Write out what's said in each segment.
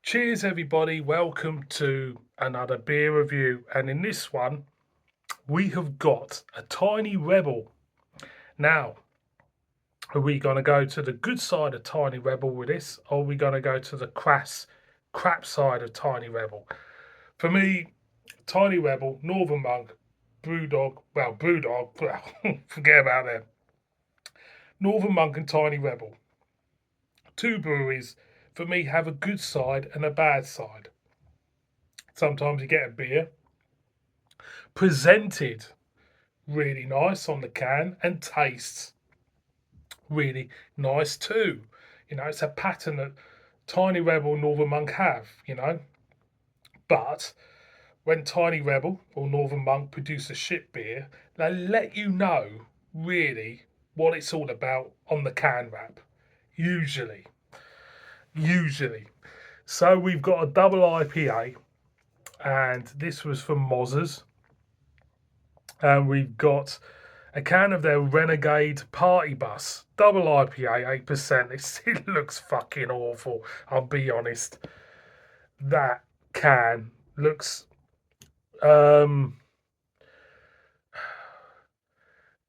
Cheers, everybody. Welcome to another beer review. And in this one, we have got a Tiny Rebel. Now, are we going to go to the good side of Tiny Rebel with this, or are we going to go to the crap side of Tiny Rebel? For me, Tiny Rebel, Northern Monk, Brewdog, well, forget about them. Northern Monk and Tiny Rebel. Two breweries, for me, have a good side and a bad side. Sometimes you get a beer presented really nice on the can and tastes really nice too. It's a pattern that Tiny Rebel, Northern Monk have. But when Tiny Rebel or Northern Monk produce a shit beer, they let you know really what it's all about on the can wrap. Usually. Usually. So we've got a double IPA, and this was from Mozzers. And we've got a can of their Renegade Party Bus, double IPA, 8%. It looks fucking awful, I'll be honest. That can looks.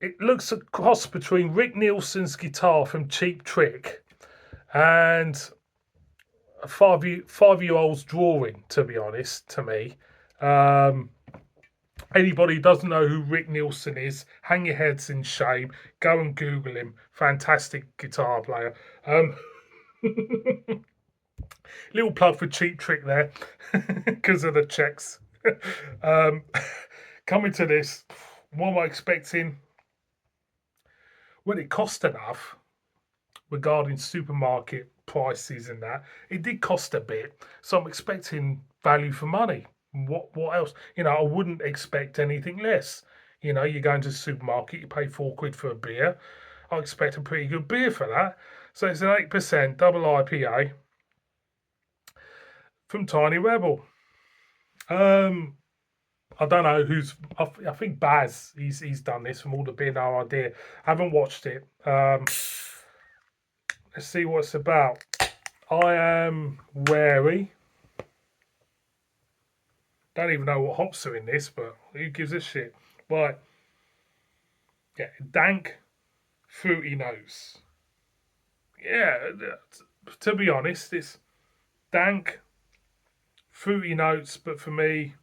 It looks a cross between Rick Nielsen's guitar from Cheap Trick and a five-year-old's drawing, to be honest, to me. Anybody who doesn't know who Rick Nielsen is, hang your heads in shame. Go and Google him. Fantastic guitar player. Little plug for Cheap Trick there because of the checks. um, Coming to this, what am I expecting? Well, it cost enough regarding supermarket prices and that. It did cost a bit, so I'm expecting value for money. What else? I wouldn't expect anything less. You go into the supermarket, you pay £4 for a beer. I expect a pretty good beer for that. So it's an 8% double IPA from Tiny Rebel. I don't know who's. I think Baz. He's done this from all the beer. No idea. I haven't watched it. Let's see what it's about. I am wary. Don't even know what hops are in this, but who gives a shit? Right. Yeah, dank, fruity notes. Yeah, to be honest, it's dank, fruity notes, but for me,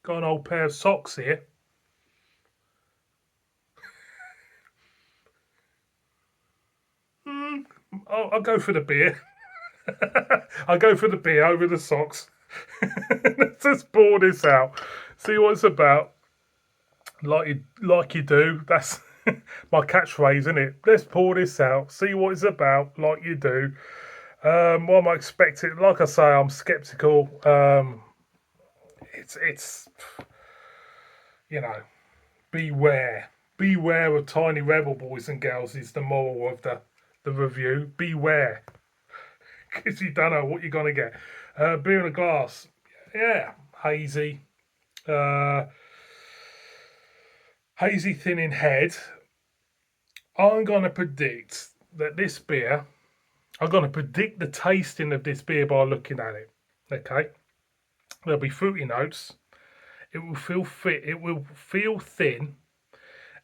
got an old pair of socks here. I'll go for the beer. I'll go for the beer over the socks. Let's just pour this out. See what it's about. Like you do. That's my catchphrase, isn't it? Let's pour this out. See what it's about. Like you do. What am I expecting? Like I say, I'm skeptical. It's beware. Beware of Tiny Rebel, boys and girls, is the moral of the review. Beware. Because you don't know what you're going to get. Beer in a glass. Yeah, hazy. Uh, Hazy thinning head. I'm going to predict that this beer, I'm going to predict the tasting of this beer by looking at it. Okay? There'll be fruity notes. It will feel fit. It will feel thin,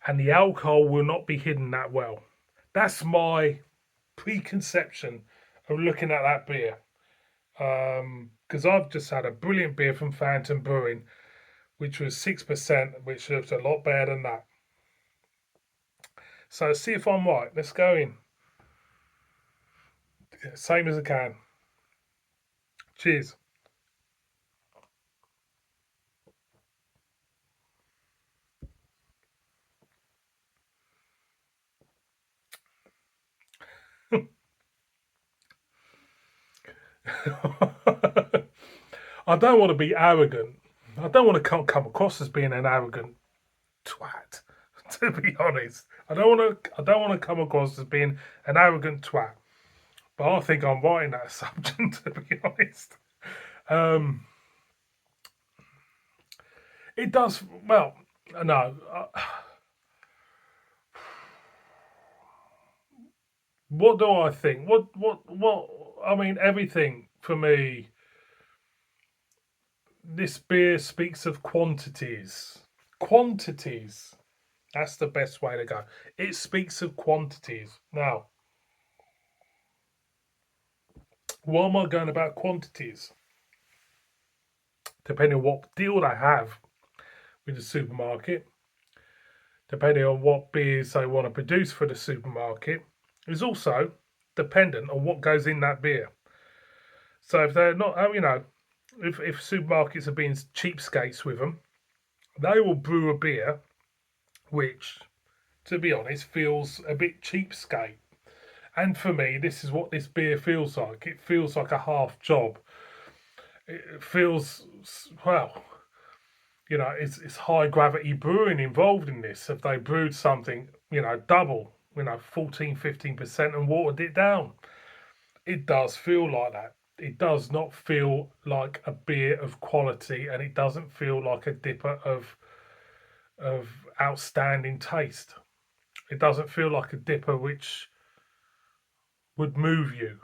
and the alcohol will not be hidden that well. That's my preconception of looking at that beer. Because I've just had a brilliant beer from Fountain Brewing, which was 6%, which looks a lot better than that. So see if I'm right. Let's go in. Same as I can. Cheers. I don't want to be arrogant. I don't want to come across as being an arrogant twat. To be honest, I don't want to come across as being an arrogant twat. But I think I'm right in that assumption. To be honest, um, it does well. No, What do I think? What? I mean, everything for me. This beer speaks of quantities. Quantities. That's the best way to go. It speaks of quantities. Now, why am I going about quantities? Depending on what deal they have with the supermarket, depending on what beers they want to produce for the supermarket, is also dependent on what goes in that beer. So if they're not, if supermarkets are being cheapskates with them, they will brew a beer which, to be honest, feels a bit cheapskate. And for me, this is what this beer feels like. It feels like a half job. It feels, well, it's high gravity brewing involved in this. If they brewed something, double, 14, 15% and watered it down, it does feel like that. It does not feel like a beer of quality, and it doesn't feel like a dipper of outstanding taste. It doesn't feel like a dipper which would move you,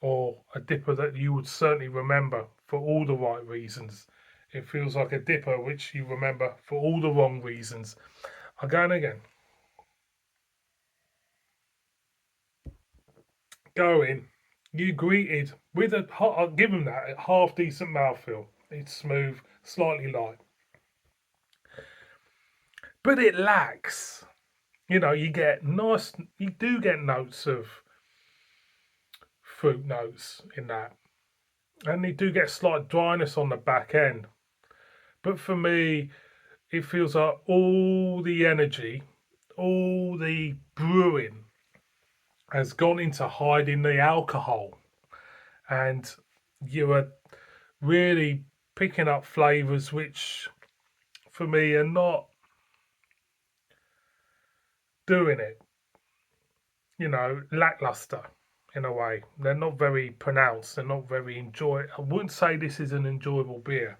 or a dipper that you would certainly remember for all the right reasons. It feels like a dipper which you remember for all the wrong reasons. Again, again. Go in. You greeted with I'll give them that, a half decent mouthfeel. It's smooth, slightly light. But it lacks. You do get notes of fruit notes in that. And you do get slight dryness on the back end. But for me, it feels like all the energy, all the brewing has gone into hiding the alcohol. And you are really picking up flavours which, for me, are not doing it, lackluster in a way. They're not very pronounced, they're not very I wouldn't say this is an enjoyable beer.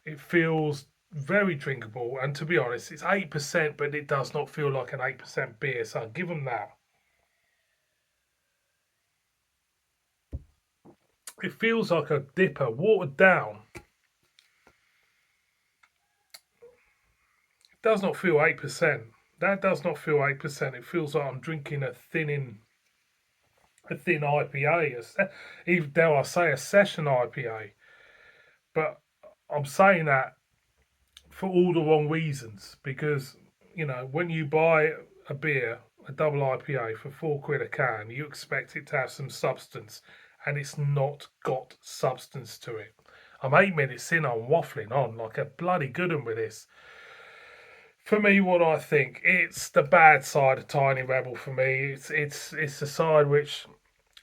It feels very drinkable, and to be honest, it's 8%, but it does not feel like an 8% beer, so I'll give them that. It feels like a dipper, watered down. It does not feel 8%. That does not feel 8%. It feels like I'm drinking a thin IPA, even dare I say a session IPA. But I'm saying that for all the wrong reasons, because when you buy a beer, a double IPA for £4 a can, you expect it to have some substance, and it's not got substance to it. I'm 8 minutes in, I'm waffling on like a bloody good one with this. For me, what I think, it's the bad side of Tiny Rebel. For me, it's the side which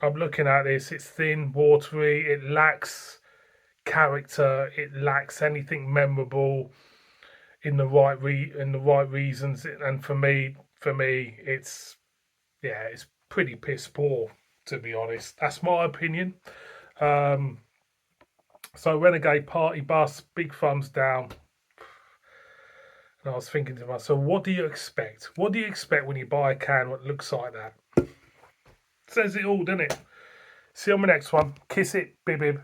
I'm looking at this. It's thin, watery. It lacks character. It lacks anything memorable in the right reasons. And for me, it's pretty piss poor, to be honest. That's my opinion. Um, so Renegade Party Bus, big thumbs down. And I was thinking to myself, what do you expect? What do you expect when you buy a can that looks like that? Says it all, doesn't it? See you on the next one. Kiss it, bib bib.